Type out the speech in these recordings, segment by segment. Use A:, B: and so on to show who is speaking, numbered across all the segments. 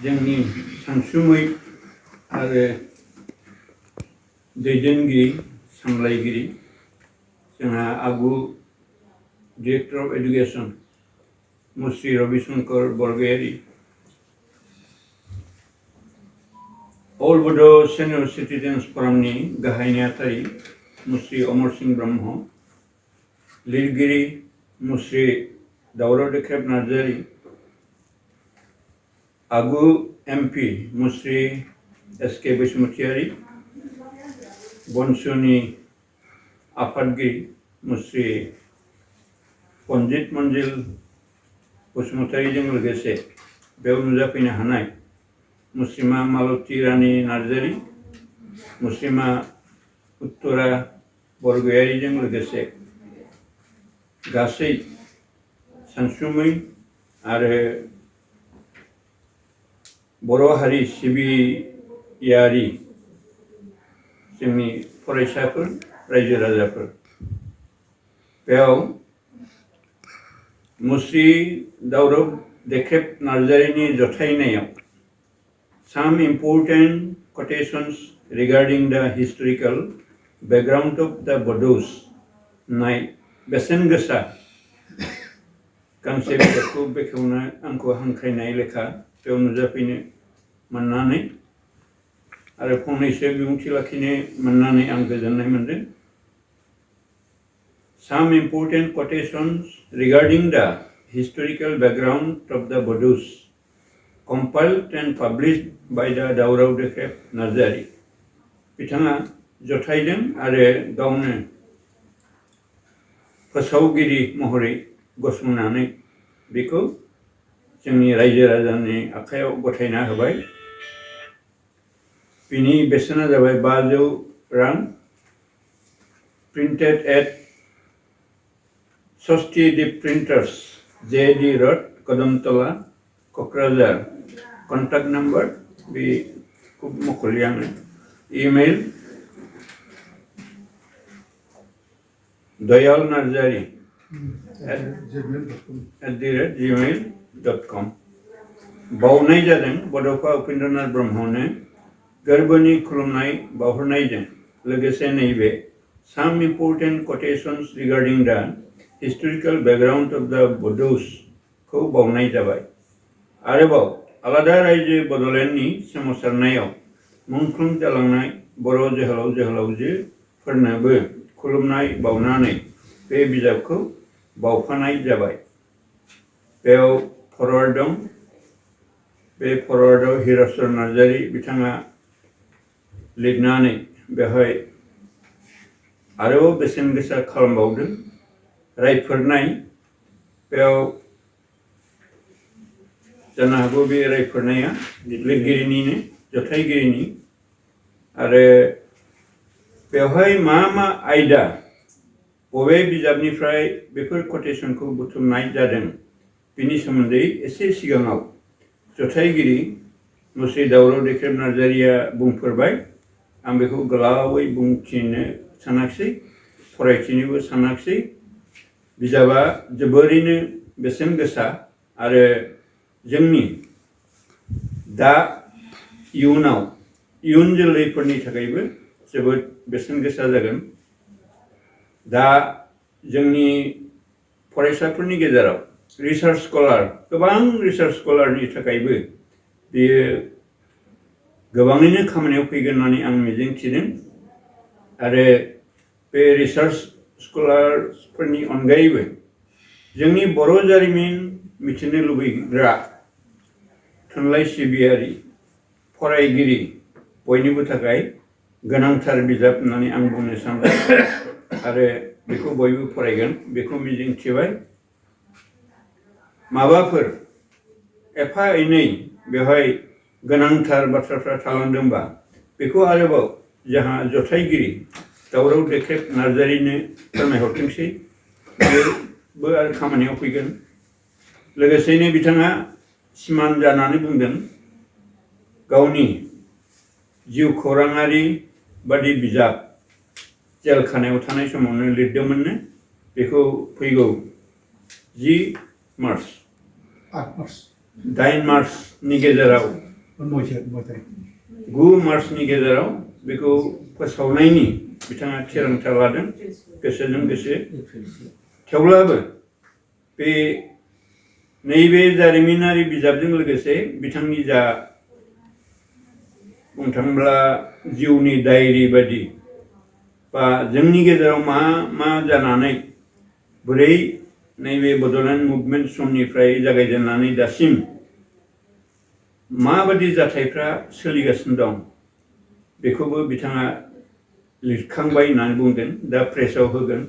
A: जोंनि सानसुमै आरो दैदेनगिरि सामलायगिरि जोंहा आगु डिरेक्टर अफ एडुकेशन मुस्रि रबिशंकर बरगयारी, अल बड' सेनियर सिटिजेन्स फरामनि गाहाय नेहाथारि मुस्रि अमर सिंह ब्रह्म, लिरगिरि मुस्रि दावराव देख्रेब नार्जारी, आगु एमपि मुस्रि एस.के. बसुमतारी, बनसुनि आफादगिरि मुस्रि पन्जित मन्जिल बसुमतारीजों लोगोसे बेयाव नुजाफैनो हानाय मुस्रिमा मालती रानी नार्जारी, मुस्रिमा उत्तरा बरगयारीजों लोगोसे गासै सानसुमै आरो बर' हारि सिबियारि जोंनि फरायसाफोर रायजो राजाफोर बेयाव मुस्रि दावराव देख्रेब नार्जारीनि जथायनायाव some important quotations regarding the historical background of the Bodos नाय बेसेन गोसा गांसे बिजाबखौ बेखेवनो आंखौ हांख्रायनाय लेखा बेयाव नुजाफैनो मोननानै आरो फंनैसो बिबुंथि लाखिनो मोननानै आं गोजोननाय मोनदों। Some important quotations regarding the historical background of the Bodos compiled and published by the दावराव देख्रेब नार्जारी बिथाङा जथायदों आरो गावनो फोसावगिरि महरै गसंनानै बेखौ जोंनि रायजो राजानि आखायाव गथायना होबाय। बिनि बेसेना जाबाय 500 रां, printed at Swastideep printers JD. Road Kadamtala Kokrajhar. Contact number बे खूब मख'लि आङो। Email Dayal Narzary @gmail.com। बावनाय जादों बड'फा उपेन्द्रनाथ ब्रह्मनो गोरबोनि खुलुमनाय बावहरनायजों लोगोसे नैबे some important quotations regarding the historical background of the Bodos खौ बावनाय जाबाय। आरोबाव आलादा रायजो बड'लेण्डनि सोमावसारनायाव मुंख्लं जालांनाय बर' जोहोलाव जोहोलावजोफोरनोबो खुलुमनाय बावनानै बे बिजाबखौ बावफानाय जाबाय। बेयाव फरवार्ड दं। बे फरवार्डआव हिरस्वर नार्जारी बिथाङा लिरनानै बेवहाय आरोबाव बेसेन गोसा खालामबावदों। रायफोरनाय बेयाव जानो हागौ बे रायफोरनाया लिरगिरिनिनो जथायगिरिनि आरो बेवहाय मा मा आयदा बबे बिजाबनिफ्राय बेफोर quotationखौ बुथुमनाय जादों बिनि सोमोन्दै एसे सिगाङाव जथायगिरि मुस्रि दावराव देख्रेब नार्जारीया बुंफोरबाय। आं बेखौ गोलावै बुंथिनो सानाखिसै, फरायथिनोबो सानाखिसै। बिजाबा जोबोरैनो बेसेन गोसा आरो जोंनि दा इयुनाव इयुन जोलैफोरनि थाखायबो जोबोद बेसेन गोसा जागोन। दा जोंनि फरायसाफोरनि गेजेराव रिसार्च स्कलार गोबां रिसार्च स्कलारनि थाखायबो बेयो गोबाङैनो खामानियाव फैगोन होननानै आं मिजिंथिदों। आरो बे रिसार्च स्कलारफोरनि अनगायैबो जोंनि बर' जारिमिन मिथिनो लुबैग्रा थुनलाइ सिबियारि फरायगिरि बयनिबो थाखाय गोनांथार बिजाब होननानै आं बुंनो सानबाय आरो बेखौ बयबो फरायगोन बेखौ मिजिंथिबाय। माबाफोर एफा एनै बेवहाय गोनांथार बाथ्राफ्रा थालांदोंबा बेखौ आरोबाव जोंहा जथायगिरि दावराव देख्रेब नार्जारीनो फोरमायहरथोंसै, बेबो आरो खामानियाव फैगोन। लोगोसेनो बिथाङा सिमान जानानै बुंदों गावनि जिउ खौराङारि बादि बिजाब जेलखानायाव थानाय समावनो लिरदोंमोननो, बेखौ फैगौ 8 मार्चनि गेजेराव 9 मार्चनि गेजेराव बेखौ फोसावनायनि बिथाङा थिरांथा लादों गोसोजों गोसो। थेवब्लाबो बे नैबे जारिमिनारि बिजाबजों लोगोसे बिथांनि जा बुंनो थाङोब्ला जिउनि डायरि बायदि बा जोंनि गेजेराव मा मा जानानै बोरै नैबे बड'लेण्ड मुभमेन्ट समनिफ्राय जागायजेननानै दासिम माबायदि जाथायफ्रा सोलिगासिनो दं बेखौबो बिथाङा लिरखांबाय होननानै बुंदों। दा प्रेसआव होगोन,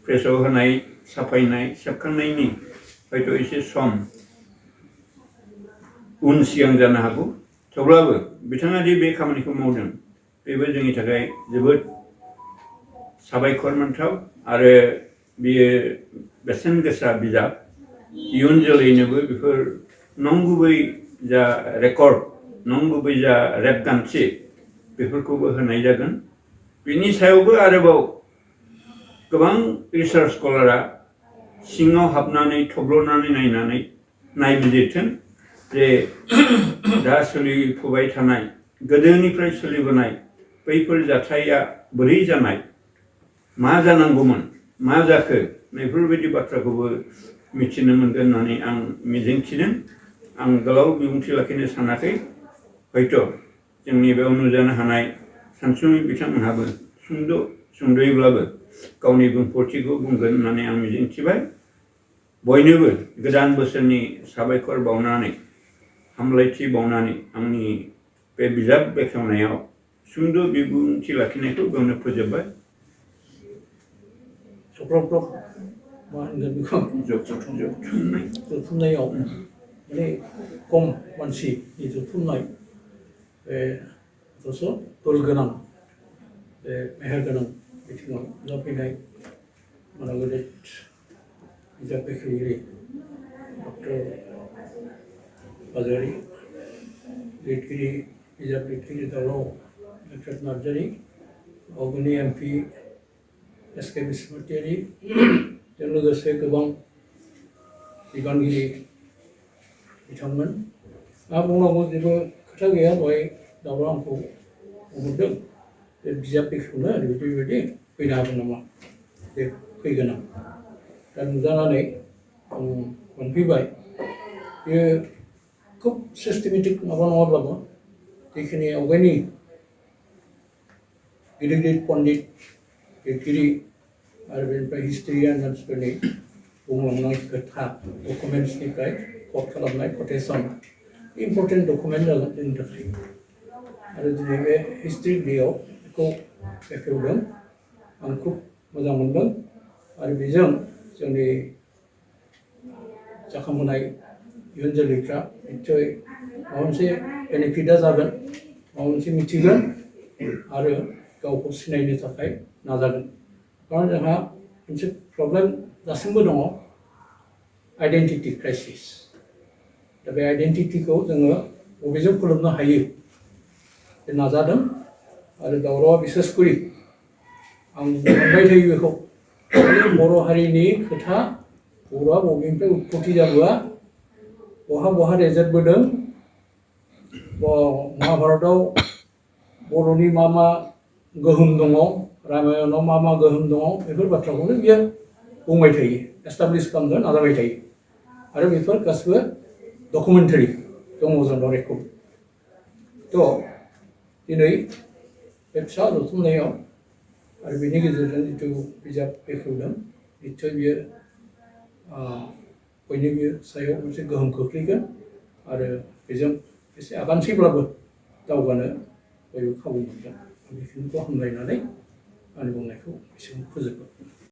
A: प्रेसआव होनाय साफायनाय सेबखांनायनि हयथ' एसे सम उन सिगां जानो हागौ। थेवब्लाबो बिथाङा दि बे खामानिखौ मावदों बेबो जोंनि थाखाय जोबोद साबायखरमोनथाव आरो बियो बेसेन गोसा बिजाब। इयुन जोलैनोबो बेफोर नंगुबै जा रेकर्ड, नंगुबै जा रेबगान्थि बेफोरखौबो होनाय जागोन। बिनि सायावबो आरोबाव गोबां रिसार्च स्कलारा सिङाव हाबनानै थब्ल'नानै नायनानै नायबिजिरथों जे दा सोलिफुबाय थानाय गोदोनिफ्राय सोलिबोनाय बैफोर जाथाया बोरै जानाय, मा जानांगौमोन, मा जाखो, बेफोरबायदि बाथ्राखौबो मिथिनो मोनगोन होननानै आं मिजिंथिदों। आं गोलाव बिबुंथि लाखिनो सानाखै। हयथ' जोंनि बेयाव नुजानो हानाय सानसुमै बिथांमोनहाबो सुंद'यैब्लाबो गावनि बुंफोरथिखौ बुंगोन होननानै आं मिजिंथिबाय। बयनोबो गोदान बोसोरनि साबायखर बावनानै हामलायथि बावनानै आंनि बे बिजाब बेखेवनायाव सुंद' बिबुंथि लाखिनायखौ बेयावनो फोजोबबाय।
B: मा होनगोन बेखौ जथुमनायाव माने खम मानसिनि जथुमनाय बे अथ'स' दल गोनां बे मेहेर गोनां बिथिङाव जाफैनाय गेदेर बिजाब बेखेवगिरि डक्टर बाजारि, लिरगिरि बिजाब लिरगिरि दावराव डक्टर नार्जारि, अगुनि MP SK बसुमतारी, जों लोगोसे गोबां बिबानगिरि बिथांमोन। बुंनांगौ जेबो खोथा गैया। दहाय दावराव आंखौ बुंहरदों बे बिजाब बेखेवनो बेबायदि फैनो हागोन नामा, बे फैगोन आं। दा नुजानानै आं मोनफैबाय। बेयो खुब सिस्टेमेटिक माबा नङाब्लाबो जिखिनि आवगायनि गिदिर गिदिर पन्डित लिरगिरि आरो बेनिफ्राय हिस्ट'रियान मानसिफोरनि बुंलांनाय खोथा डकुमेन्ट्सनिफ्राय कट खालामनाय कटेसन इम्पर्टेन्ट डकुमेन्ट जागोन जोंनि थाखाय। आरो दिनै बे हिस्ट्रि डेआव बेखौ बेखेवदों। आं खुब मोजां मोनदों आरो बेजों जोंनि जाखांबोनाय इयुन जोलैफ्रा निस्सय माबा मोनसे बेनिफिटआ जागोन, माबा मोनसे मिथिगोन आरो गावखौ सिनायनो थाखाय नाजागोन। खारन जोंहा मोनसे प्रब्लेम दासिमबो दङ, आइडेन्टिटि क्राइसिस। दा बे आइडेन्टिटिखौ जोङो बबेजों फोलोमनो हायो बे नाजादों। आरो दावरावआ बिसेसकरि आं मोनबाय थायो बेखौ बर' हारिनि खोथा, बर'आ बबेनिफ्राय उत्पत्ति जाबोआ, बहा रेजेरबोदों, महाभारतआव बर'नि मा मा गोहोम दङ, रामायणाव मा मा गोहोम दङ, बेफोर बाथ्राखौनो बियो बुंबाय थायो, एस्टाब्लिस खालामनो नाजाबाय थायो। आरो बेफोर गासिबो डकुमेन्टारि दङ जोंनाव रेकर्ड। थ' दिनै बे फिसा जथुमनायाव आरो बेनि गेजेरजों जिथु बिजाब बेखेवदों निस्सय बियो बयनिबो सायाव मोनसे गोहोम खोख्लैगोन आरो बेजों एसे आगानसेब्लाबो दावगानो बयबो खाबु मोनगोन। बेखिनिखौ हामलायनानै आंनि बुंनायखौ एसेयावनो फोजोबबाय।